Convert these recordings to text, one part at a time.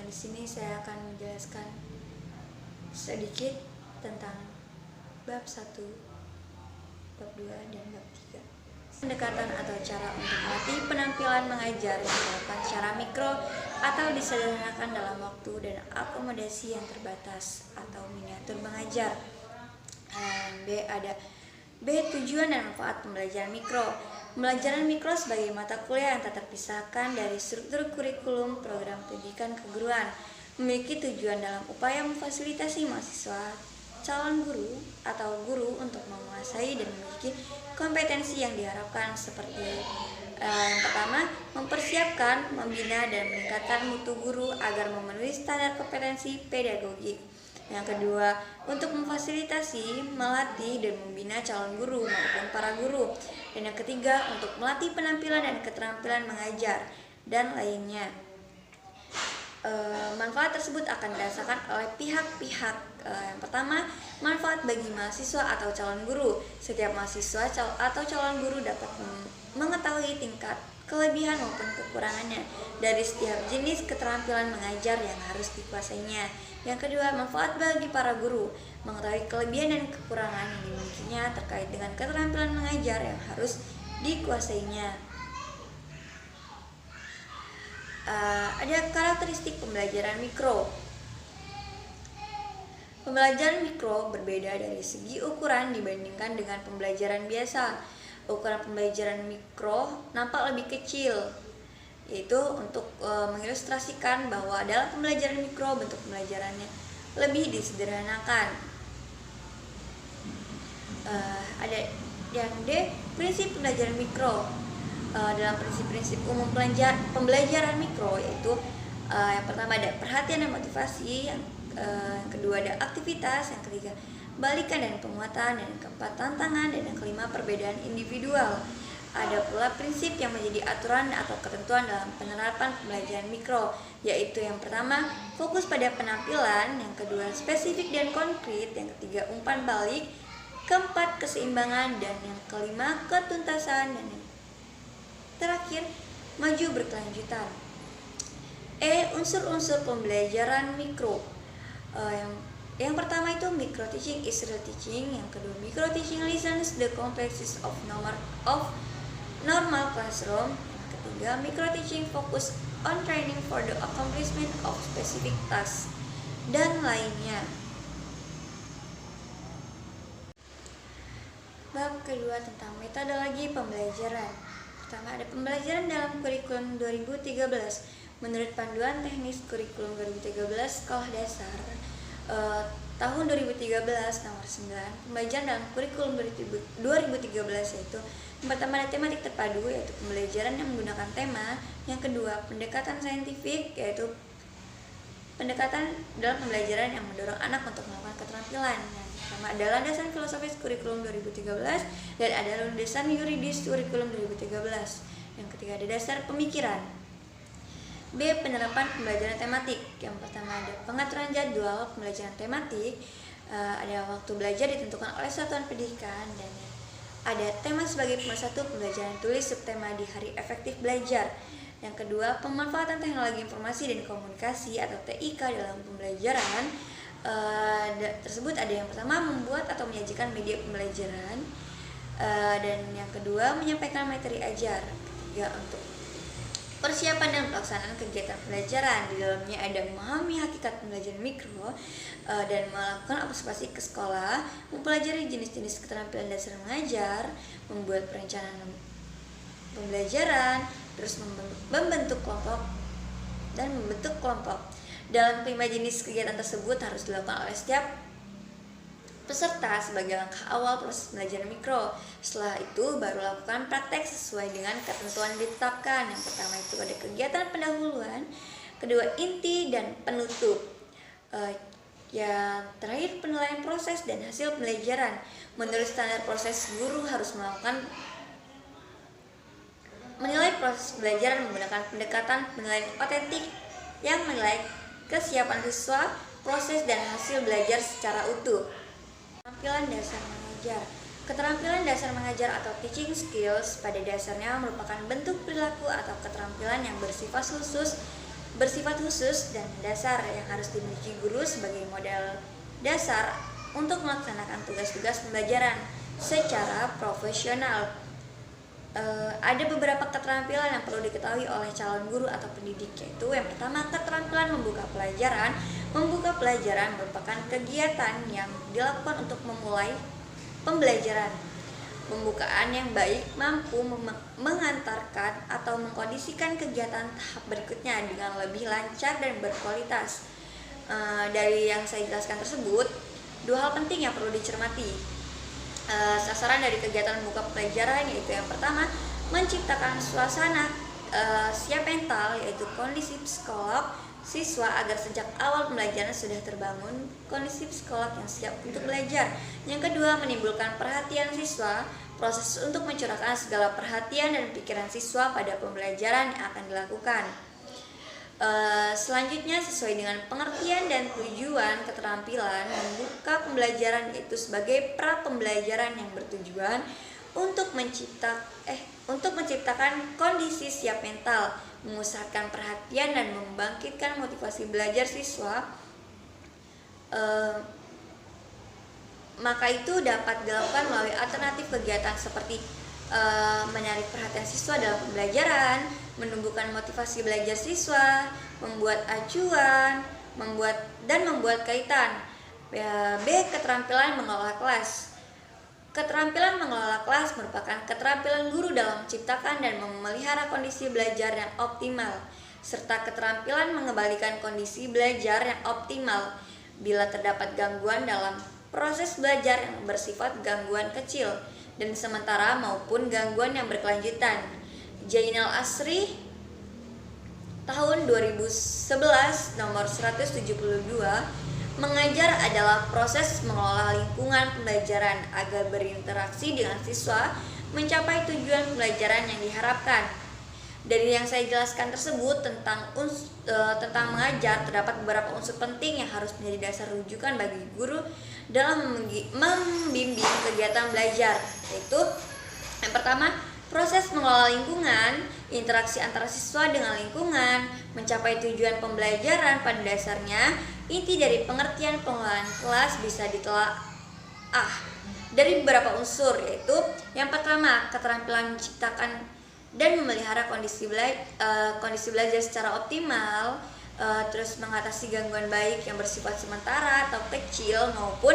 di sini saya akan menjelaskan sedikit tentang bab 1, bab 2, dan bab 3. Pendekatan atau cara untuk melatih penampilan mengajar yang dilakukan secara mikro atau disederhanakan dalam waktu dan akomodasi yang terbatas atau miniatur mengajar. B. Tujuan dan manfaat pembelajaran mikro. Pembelajaran mikro sebagai mata kuliah yang tak terpisahkan dari struktur kurikulum program pendidikan keguruan memiliki tujuan dalam upaya memfasilitasi mahasiswa calon guru atau guru untuk menguasai dan memiliki kompetensi yang diharapkan seperti yang pertama, mempersiapkan, membina, dan meningkatkan mutu guru agar memenuhi standar kompetensi pedagogik. Yang kedua, untuk memfasilitasi, melatih, dan membina calon guru maupun para guru. Dan yang ketiga, untuk melatih penampilan dan keterampilan mengajar dan lainnya. Manfaat tersebut akan dirasakan oleh pihak-pihak. Yang pertama, manfaat bagi mahasiswa atau calon guru. Setiap mahasiswa atau calon guru dapat mengetahui tingkat kelebihan maupun kekurangannya dari setiap jenis keterampilan mengajar yang harus dikuasainya. Yang kedua, manfaat bagi para guru, mengetahui kelebihan dan kekurangan yang dimilikinya terkait dengan keterampilan mengajar yang harus dikuasainya. Ada karakteristik pembelajaran mikro. Pembelajaran mikro berbeda dari segi ukuran dibandingkan dengan pembelajaran biasa. Ukuran pembelajaran mikro nampak lebih kecil, yaitu untuk mengilustrasikan bahwa dalam pembelajaran mikro bentuk pembelajarannya lebih disederhanakan. Ada yang D, prinsip pembelajaran mikro. Dalam prinsip-prinsip umum pembelajaran mikro yaitu yang pertama ada perhatian dan motivasi, yang kedua ada aktivitas, yang ketiga balikan dan penguatan, dan yang keempat tantangan, dan yang kelima perbedaan individual. Ada pula prinsip yang menjadi aturan atau ketentuan dalam penerapan pembelajaran mikro, yaitu yang pertama fokus pada penampilan, yang kedua spesifik dan konkret, yang ketiga umpan balik, keempat keseimbangan, dan yang kelima ketuntasan, dan yang terakhir maju berkelanjutan. Unsur-unsur pembelajaran mikro. Yang pertama itu micro teaching is real teaching, yang kedua micro teaching lessens the complexities of normal classroom, yang ketiga micro teaching focus on training for the accomplishment of specific tasks, dan lainnya. Bab kedua tentang metodologi pembelajaran. Pertama ada pembelajaran dalam kurikulum 2013. Menurut panduan teknis kurikulum 2013 sekolah dasar tahun 2013 nomor 9, pembelajaran dalam kurikulum 2013 yaitu yang pertama ada tematik terpadu, yaitu pembelajaran yang menggunakan tema. Yang kedua pendekatan saintifik, yaitu pendekatan dalam pembelajaran yang mendorong anak untuk melakukan keterampilan. Yang pertama ada landasan filosofis kurikulum 2013 dan ada landasan yuridis kurikulum 2013. Yang ketiga ada dasar pemikiran. B. Penerapan pembelajaran tematik. Yang pertama ada pengaturan jadwal pembelajaran tematik, ada waktu belajar ditentukan oleh satuan pendidikan, dan ada tema sebagai pemersatu pembelajaran tulis subtema di hari efektif belajar. Yang kedua pemanfaatan teknologi informasi dan komunikasi atau TIK dalam pembelajaran. Tersebut ada yang pertama membuat atau menyajikan media pembelajaran, dan yang kedua menyampaikan materi ajar. Ketiga untuk persiapan dan pelaksanaan kegiatan pembelajaran. Di dalamnya ada memahami hakikat pembelajaran mikro dan melakukan observasi ke sekolah, mempelajari jenis-jenis keterampilan dasar mengajar, membuat perencanaan pembelajaran, terus membentuk kelompok dan membentuk kelompok. Dalam 5 jenis kegiatan tersebut harus dilakukan oleh setiap peserta sebagai langkah awal proses pembelajaran mikro. Setelah itu baru lakukan praktek sesuai dengan ketentuan yang ditetapkan. Yang pertama itu ada kegiatan pendahuluan, kedua inti dan penutup. Yang terakhir penilaian proses dan hasil pembelajaran. Menurut standar proses, guru harus menilai proses pembelajaran menggunakan pendekatan penilaian otentik yang menilai kesiapan siswa, proses dan hasil belajar secara utuh. Keterampilan dasar mengajar. Keterampilan dasar mengajar atau teaching skills pada dasarnya merupakan bentuk perilaku atau keterampilan yang bersifat khusus bersifat khusus dan mendasar yang harus dimiliki guru sebagai modal dasar untuk melaksanakan tugas-tugas pembelajaran secara profesional. Ada beberapa keterampilan yang perlu diketahui oleh calon guru atau pendidik, yaitu yang pertama, keterampilan membuka pelajaran. Membuka pelajaran merupakan kegiatan yang dilakukan untuk memulai pembelajaran. Pembukaan yang baik mampu mengantarkan atau mengkondisikan kegiatan tahap berikutnya dengan lebih lancar dan berkualitas. Dari yang saya jelaskan tersebut, dua hal penting yang perlu dicermati. Sasaran dari kegiatan membuka pelajaran yaitu yang pertama, menciptakan suasana siap mental, yaitu kondisi psikolog siswa agar sejak awal pembelajaran sudah terbangun kondisi psikolog yang siap untuk belajar. Yang kedua, menimbulkan perhatian siswa, proses untuk mencurahkan segala perhatian dan pikiran siswa pada pembelajaran yang akan dilakukan. Selanjutnya, sesuai dengan pengertian dan tujuan keterampilan membuka pembelajaran, yaitu sebagai pra pembelajaran yang bertujuan untuk menciptakan kondisi siap mental, mengusahakan perhatian dan membangkitkan motivasi belajar siswa. Maka itu dapat dilakukan melalui alternatif kegiatan seperti menarik perhatian siswa dalam pembelajaran, menumbuhkan motivasi belajar siswa, membuat acuan, membuat kaitan. B. Keterampilan mengelola kelas. Keterampilan mengelola kelas merupakan keterampilan guru dalam menciptakan dan memelihara kondisi belajar yang optimal, serta keterampilan mengembalikan kondisi belajar yang optimal bila terdapat gangguan dalam proses belajar yang bersifat gangguan kecil dan sementara maupun gangguan yang berkelanjutan. Jainal Asri tahun 2011 nomor 172, mengajar adalah proses mengelola lingkungan pembelajaran agar berinteraksi dengan siswa mencapai tujuan pembelajaran yang diharapkan. Dari yang saya jelaskan tersebut tentang mengajar, terdapat beberapa unsur penting yang harus menjadi dasar rujukan bagi guru dalam membimbing kegiatan belajar, yaitu yang pertama, proses mengelola lingkungan, interaksi antara siswa dengan lingkungan, mencapai tujuan pembelajaran. Pada dasarnya, inti dari pengertian pengelolaan kelas bisa ditelaah dari beberapa unsur, yaitu yang pertama, keterampilan menciptakan dan memelihara kondisi belajar secara optimal, terus mengatasi gangguan baik yang bersifat sementara atau kecil maupun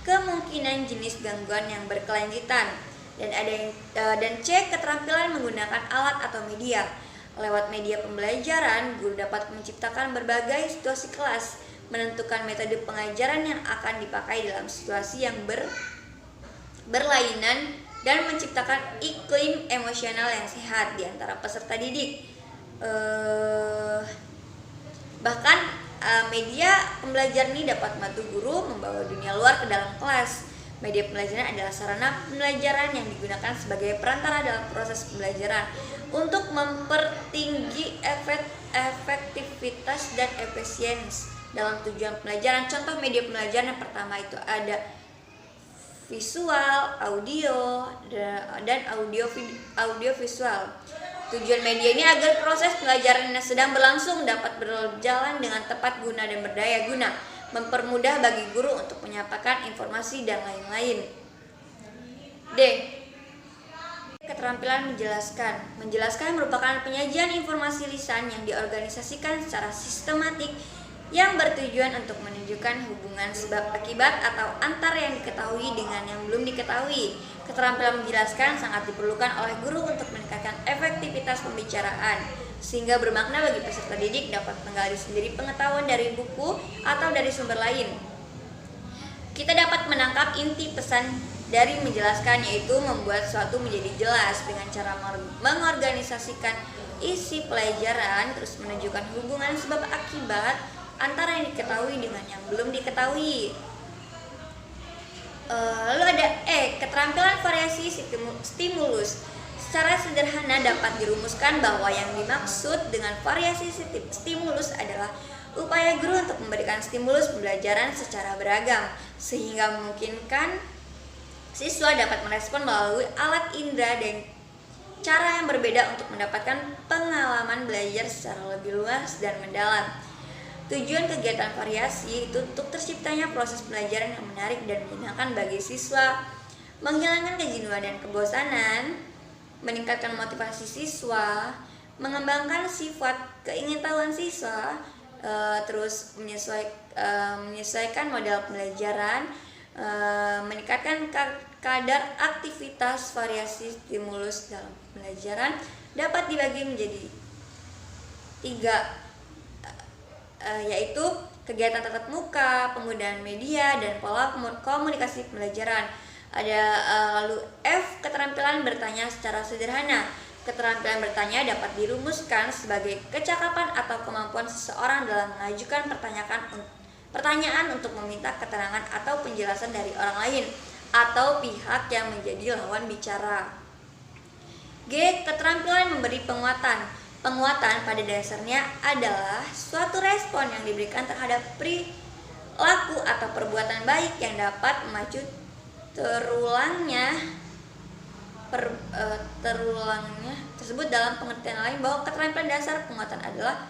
kemungkinan jenis gangguan yang berkelanjutan. Dan C, keterampilan menggunakan alat atau media. Lewat media pembelajaran, guru dapat menciptakan berbagai situasi kelas, menentukan metode pengajaran yang akan dipakai dalam situasi yang berlainan dan menciptakan iklim emosional yang sehat di antara peserta didik. Bahkan media pembelajaran ini dapat membantu guru membawa dunia luar ke dalam kelas. Media pembelajaran adalah sarana pembelajaran yang digunakan sebagai perantara dalam proses pembelajaran untuk mempertinggi efektivitas dan efisiensi dalam tujuan pembelajaran. Contoh media pembelajaran yang pertama itu ada visual, audio, dan audio visual. Tujuan media ini agar proses pembelajaran yang sedang berlangsung dapat berjalan dengan tepat guna dan berdaya guna, mempermudah bagi guru untuk menyampaikan informasi dan lain-lain. D. Keterampilan menjelaskan. Menjelaskan merupakan penyajian informasi lisan yang diorganisasikan secara sistematik yang bertujuan untuk menunjukkan hubungan sebab akibat atau antara yang diketahui dengan yang belum diketahui. Keterampilan menjelaskan sangat diperlukan oleh guru untuk meningkatkan efektivitas pembicaraan, sehingga bermakna bagi peserta didik dapat menggali sendiri pengetahuan dari buku atau dari sumber lain. Kita dapat menangkap inti pesan dari menjelaskan, yaitu membuat sesuatu menjadi jelas dengan cara mengorganisasikan isi pelajaran, terus menunjukkan hubungan sebab akibat antara yang diketahui dengan yang belum diketahui. Lalu ada keterampilan variasi stimulus. Secara sederhana dapat dirumuskan bahwa yang dimaksud dengan variasi stimulus adalah upaya guru untuk memberikan stimulus pembelajaran secara beragam, sehingga memungkinkan siswa dapat merespon melalui alat indera cara yang berbeda untuk mendapatkan pengalaman belajar secara lebih luas dan mendalam. Tujuan kegiatan variasi itu untuk terciptanya proses pelajaran yang menarik dan menyenangkan bagi siswa, menghilangkan kejenuhan dan kebosanan, meningkatkan motivasi siswa, mengembangkan sifat keingintahuan siswa, terus menyesuaikan model pembelajaran, meningkatkan kadar aktivitas variasi stimulus dalam pembelajaran dapat dibagi menjadi 3, yaitu kegiatan tatap muka, penggunaan media, dan pola komunikasi pembelajaran. Ada lalu F, keterampilan bertanya secara sederhana. Keterampilan bertanya dapat dirumuskan sebagai kecakapan atau kemampuan seseorang dalam mengajukan pertanyaan untuk meminta keterangan atau penjelasan dari orang lain atau pihak yang menjadi lawan bicara. G, keterampilan memberi penguatan. Penguatan pada dasarnya adalah suatu respon yang diberikan terhadap perilaku atau perbuatan baik yang dapat memacu terulangnya tersebut. Dalam pengertian lain, bahwa keterampilan dasar penguatan adalah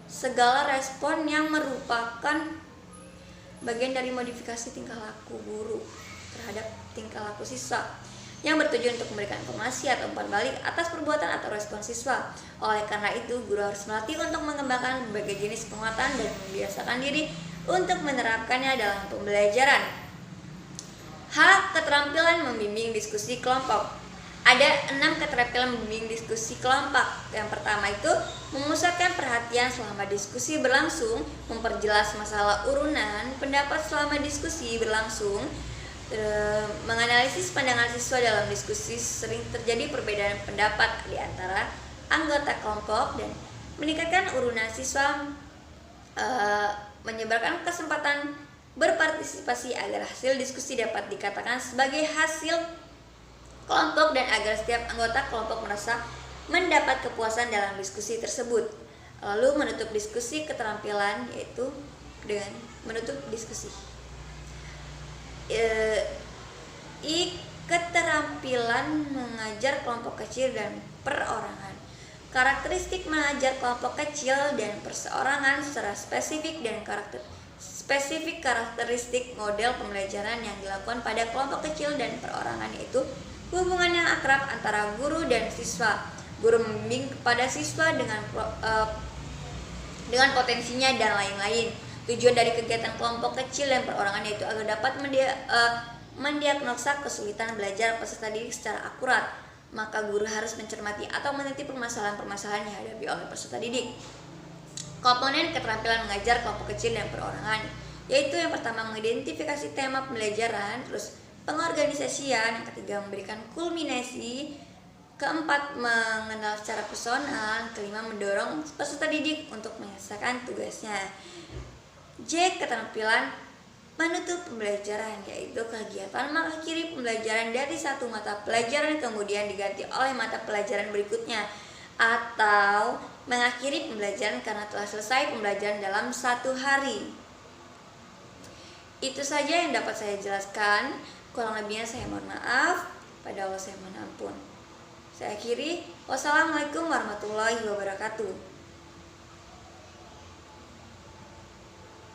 segala respon yang merupakan bagian dari modifikasi tingkah laku guru terhadap tingkah laku siswa yang bertujuan untuk memberikan informasi atau umpan balik atas perbuatan atau respon siswa. Oleh karena itu, guru harus melatih untuk mengembangkan berbagai jenis penguatan dan membiasakan diri untuk menerapkannya dalam pembelajaran. H, keterampilan membimbing diskusi kelompok. Ada 6 keterampilan membimbing diskusi kelompok. Yang pertama itu memusatkan perhatian selama diskusi berlangsung, memperjelas masalah urunan pendapat selama diskusi berlangsung, menganalisis pandangan siswa dalam diskusi. Sering terjadi perbedaan pendapat di antara anggota kelompok dan meningkatkan urunan siswa, menyebarkan kesempatan berpartisipasi agar hasil diskusi dapat dikatakan sebagai hasil kelompok dan agar setiap anggota kelompok merasa mendapat kepuasan dalam diskusi tersebut. Lalu menutup diskusi keterampilan yaitu dengan menutup diskusi. I, keterampilan mengajar kelompok kecil dan perorangan. Karakteristik mengajar kelompok kecil dan perseorangan secara spesifik dan karakteristik model pembelajaran yang dilakukan pada kelompok kecil dan perorangan yaitu hubungan yang akrab antara guru dan siswa. Guru membimbing kepada siswa dengan potensinya dan lain-lain. Tujuan dari kegiatan kelompok kecil dan perorangan yaitu agar dapat mendiagnosa kesulitan belajar peserta didik secara akurat. Maka guru harus mencermati atau meneliti permasalahan-permasalahan yang dihadapi oleh peserta didik. Komponen keterampilan mengajar kelompok kecil dan perorangan yaitu yang pertama mengidentifikasi tema pembelajaran, terus pengorganisasian, yang ketiga memberikan kulminasi, keempat mengenal secara personal, kelima mendorong peserta didik untuk menyelesaikan tugasnya. J, keterampilan menutup pembelajaran yaitu kegiatan mengakhiri pembelajaran dari satu mata pelajaran kemudian diganti oleh mata pelajaran berikutnya, atau mengakhiri pembelajaran karena telah selesai pembelajaran dalam satu hari. Itu saja yang dapat saya jelaskan. Kurang lebihnya saya mohon maaf. Pada Allah saya mohon ampun. Saya akhiri. Wassalamualaikum warahmatullahi wabarakatuh.